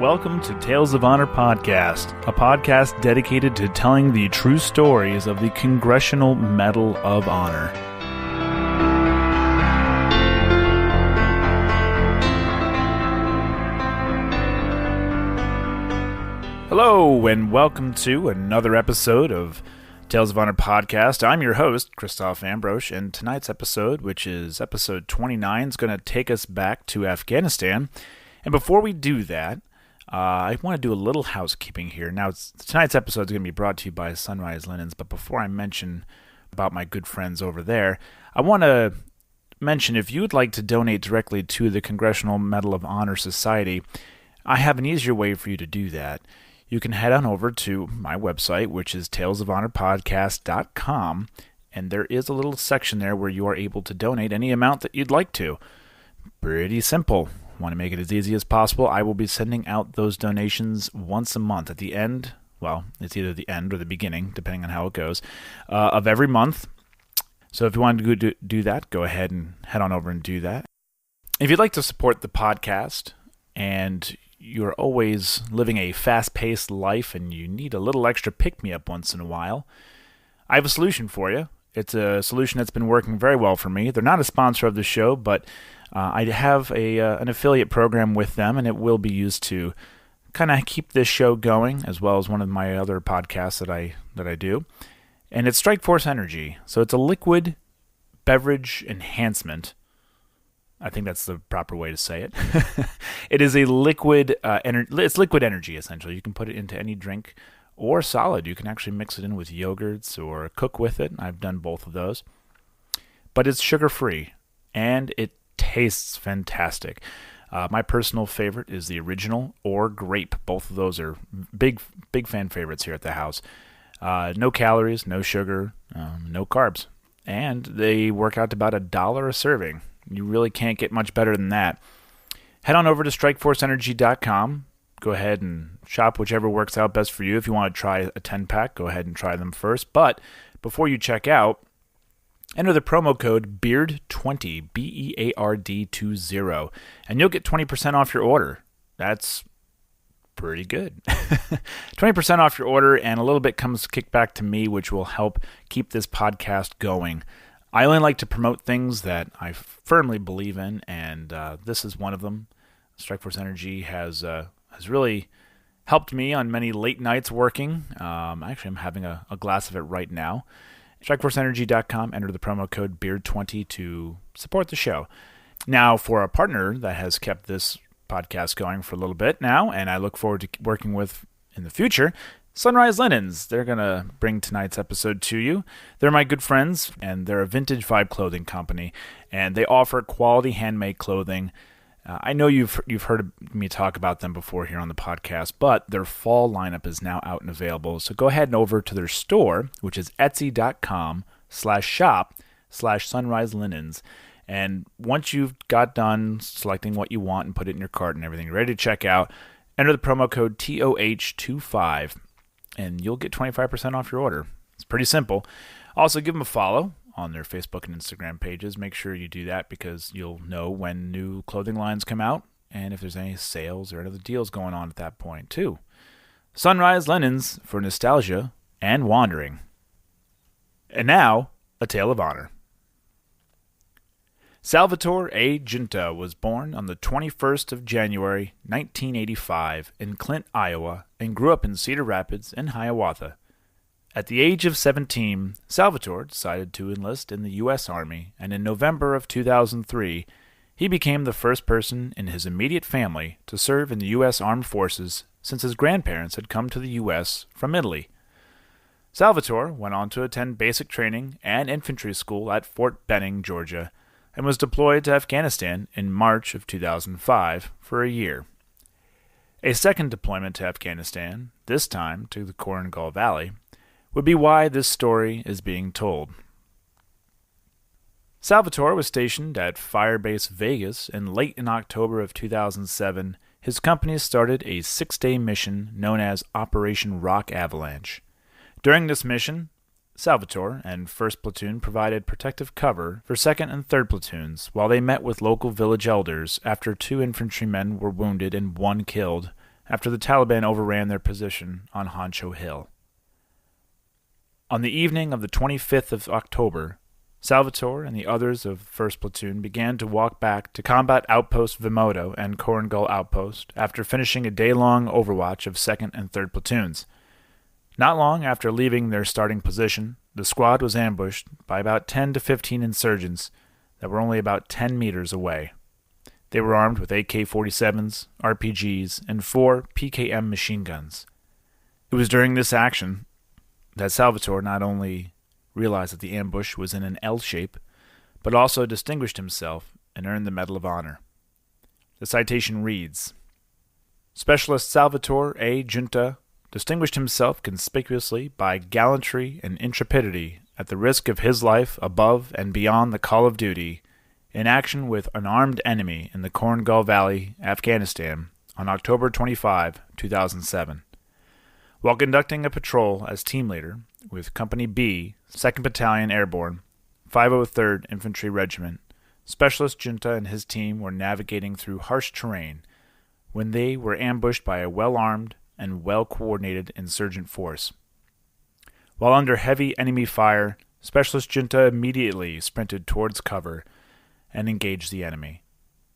welcome to Tales of Honor Podcast, a podcast dedicated to telling the true stories of the Congressional Medal of Honor. Hello, and welcome to another episode of Tales of Honor Podcast. I'm your host, Christoph Ambrose, and tonight's episode, which is episode 29, is going to take us back to Afghanistan. And before we do that, I want to do a little housekeeping here. Now, tonight's episode is going to be brought to you by Sunrise Linens, but before I mention about my good friends over there, I want to mention if you would like to donate directly to the Congressional Medal of Honor Society, I have an easier way for you to do that. You can head on over to my website, which is talesofhonorpodcast.com, and there is a little section there where you are able to donate any amount that you'd like to. Pretty simple. Want to make it as easy as possible. I will be sending out those donations once a month at the end. Well, it's either the end or the beginning, depending on how it goes, of every month. So if you want to do that, go ahead and head on over and do that. If you'd like to support the podcast and you're always living a fast-paced life and you need a little extra pick-me-up once in a while, I have a solution for you. It's a solution that's been working very well for me. They're not a sponsor of the show, but I have an affiliate program with them, and it will be used to kind of keep this show going, as well as one of my other podcasts that I do. And it's Strikeforce Energy. So it's a liquid beverage enhancement. I think that's the proper way to say it. It is a liquid it's liquid energy, essentially. You can put it into any drink or solid. You can actually mix it in with yogurts or cook with it. I've done both of those. But it's sugar-free, and it tastes fantastic. My personal favorite is the original or grape. Both of those are big fan favorites here at the house. No calories, no sugar, no carbs. And they work out to about $1 a serving. You really can't get much better than that. Head on over to strikeforceenergy.com. Go ahead and shop whichever works out best for you. If you want to try a 10-pack, go ahead and try them first. But before you check out, enter the promo code BEARD20, BEARD20, and you'll get 20% off your order. That's pretty good. 20% off your order, and a little bit comes kicked back to me, which will help keep this podcast going. I only like to promote things that I firmly believe in, and this is one of them. Strikeforce Energy has really helped me on many late nights working. Actually, I'm having a glass of it right now. StrikeforceEnergy.com, enter the promo code BEARD20 to support the show. Now, for a partner that has kept this podcast going for a little bit now, and I look forward to working with in the future, Sunrise Linens. They're going to bring tonight's episode to you. They're my good friends, and they're a vintage vibe clothing company, and they offer quality handmade clothing. I know you've heard me talk about them before here on the podcast, but their fall lineup is now out and available. So go ahead and over to their store, which is etsy.com/shop/Sunrise Linens. And once you've got done selecting what you want and put it in your cart and everything, you're ready to check out, enter the promo code TOH25. And you'll get 25% off your order. It's pretty simple. Also, give them a follow on their Facebook and Instagram pages. Make sure you do that because you'll know when new clothing lines come out and if there's any sales or other deals going on at that point, too. Sunrise Linens for nostalgia and wandering. And now, a tale of honor. Salvatore A Giunta was born on the 21st of January, 1985, in Clint, Iowa, and grew up in Cedar Rapids and Hiawatha. At the age of 17, Salvatore decided to enlist in the U.S. Army, and in November of 2003, he became the first person in his immediate family to serve in the U.S. Armed Forces since his grandparents had come to the U.S. from Italy. Salvatore went on to attend basic training and infantry school at Fort Benning, Georgia, and was deployed to Afghanistan in March of 2005 for a year. A second deployment to Afghanistan, this time to the Korengal Valley, would be why this story is being told. Salvatore was stationed at Firebase Vegas, and late in October of 2007, his company started a 6-day mission known as Operation Rock Avalanche. During this mission, Salvatore and 1st Platoon provided protective cover for 2nd and 3rd Platoons while they met with local village elders after 2 infantrymen were wounded and 1 killed after the Taliban overran their position on Honcho Hill. On the evening of the 25th of October, Salvatore and the others of 1st Platoon began to walk back to combat Outpost Vimoto and Korengal Outpost after finishing a day-long overwatch of 2nd and 3rd Platoons. Not long after leaving their starting position, the squad was ambushed by about 10 to 15 insurgents that were only about 10 meters away. They were armed with AK-47s, RPGs, and 4 PKM machine guns. It was during this action that Salvatore not only realized that the ambush was in an L shape, but also distinguished himself and earned the Medal of Honor. The citation reads, "Specialist Salvatore A Giunta distinguished himself conspicuously by gallantry and intrepidity at the risk of his life above and beyond the call of duty in action with an armed enemy in the Korengal Valley, Afghanistan, on October 25, 2007. While conducting a patrol as team leader with Company B, 2nd Battalion Airborne, 503rd Infantry Regiment, Specialist Giunta and his team were navigating through harsh terrain when they were ambushed by a well-armed and well-coordinated insurgent force. While under heavy enemy fire, Specialist Giunta immediately sprinted towards cover and engaged the enemy.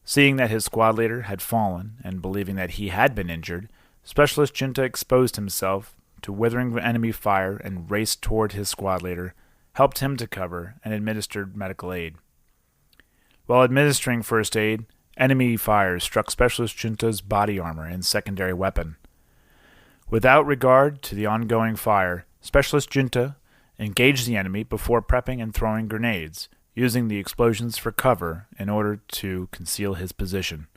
Seeing that his squad leader had fallen and believing that he had been injured, Specialist Giunta exposed himself to withering enemy fire and raced toward his squad leader, helped him to cover, and administered medical aid. While administering first aid, enemy fire struck Specialist Giunta's body armor and secondary weapon. Without regard to the ongoing fire, Specialist Giunta engaged the enemy before prepping and throwing grenades, using the explosions for cover in order to conceal his position.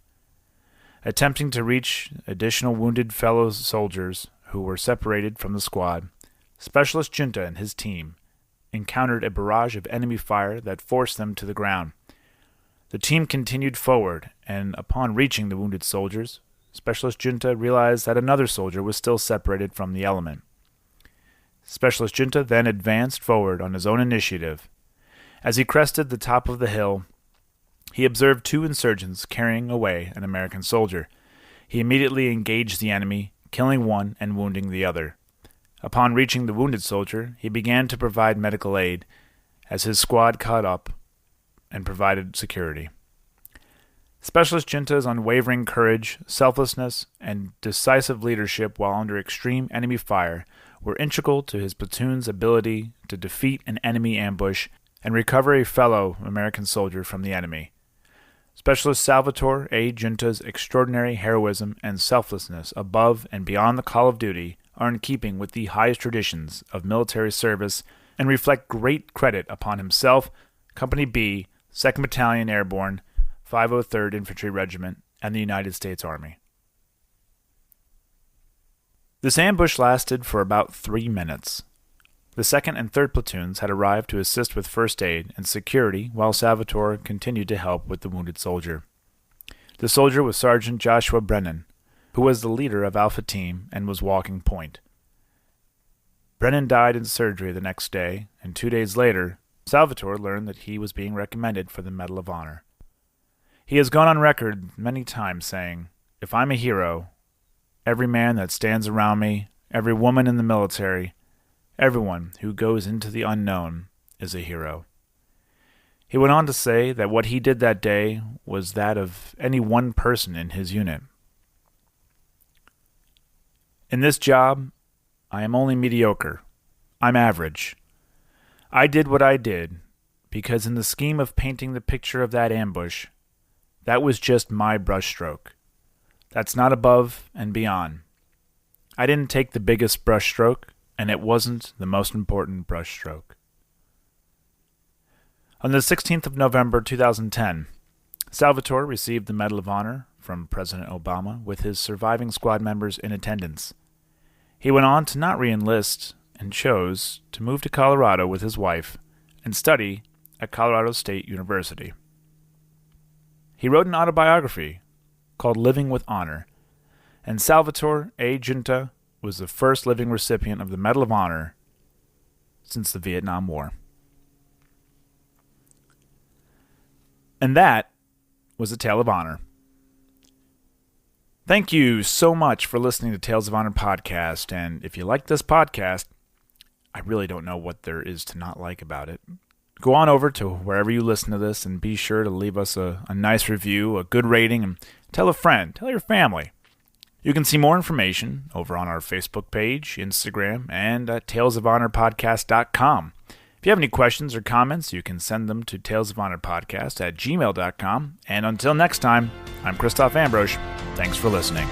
Attempting to reach additional wounded fellow soldiers who were separated from the squad, Specialist Giunta and his team encountered a barrage of enemy fire that forced them to the ground. The team continued forward, and upon reaching the wounded soldiers, Specialist Giunta realized that another soldier was still separated from the element. Specialist Giunta then advanced forward on his own initiative. As he crested the top of the hill, he observed 2 insurgents carrying away an American soldier. He immediately engaged the enemy, killing one and wounding the other. Upon reaching the wounded soldier, he began to provide medical aid as his squad caught up and provided security. Specialist Giunta's unwavering courage, selflessness, and decisive leadership while under extreme enemy fire were integral to his platoon's ability to defeat an enemy ambush and recover a fellow American soldier from the enemy. Specialist Salvatore A. Giunta's extraordinary heroism and selflessness above and beyond the call of duty are in keeping with the highest traditions of military service and reflect great credit upon himself, Company B, 2nd Battalion Airborne, 503rd Infantry Regiment, and the United States Army. This ambush lasted for about 3 minutes. The 2nd and 3rd platoons had arrived to assist with first aid and security while Salvatore continued to help with the wounded soldier. The soldier was Sergeant Joshua Brennan, who was the leader of Alpha Team and was walking point. Brennan died in surgery the next day, and 2 days later, Salvatore learned that he was being recommended for the Medal of Honor. He has gone on record many times saying, "If I'm a hero, every man that stands around me, every woman in the military, everyone who goes into the unknown is a hero." He went on to say that what he did that day was that of any one person in his unit. "In this job, I am only mediocre. I'm average. I did what I did because in the scheme of painting the picture of that ambush, that was just my brushstroke. That's not above and beyond. I didn't take the biggest brushstroke, and it wasn't the most important brushstroke." On the 16th of November 2010, Salvatore received the Medal of Honor from President Obama with his surviving squad members in attendance. He went on to not re-enlist and chose to move to Colorado with his wife and study at Colorado State University. He wrote an autobiography called Living with Honor, and Salvatore A. Giunta was the first living recipient of the Medal of Honor since the Vietnam War. And that was a tale of honor. Thank you so much for listening to Tales of Honor podcast. And if you like this podcast, I really don't know what there is to not like about it. Go on over to wherever you listen to this and be sure to leave us a nice review, a good rating, and tell a friend, tell your family. You can see more information over on our Facebook page, Instagram, and at talesofhonorpodcast.com. If you have any questions or comments, you can send them to talesofhonorpodcast@gmail.com. And until next time, I'm Christoph Ambrose. Thanks for listening.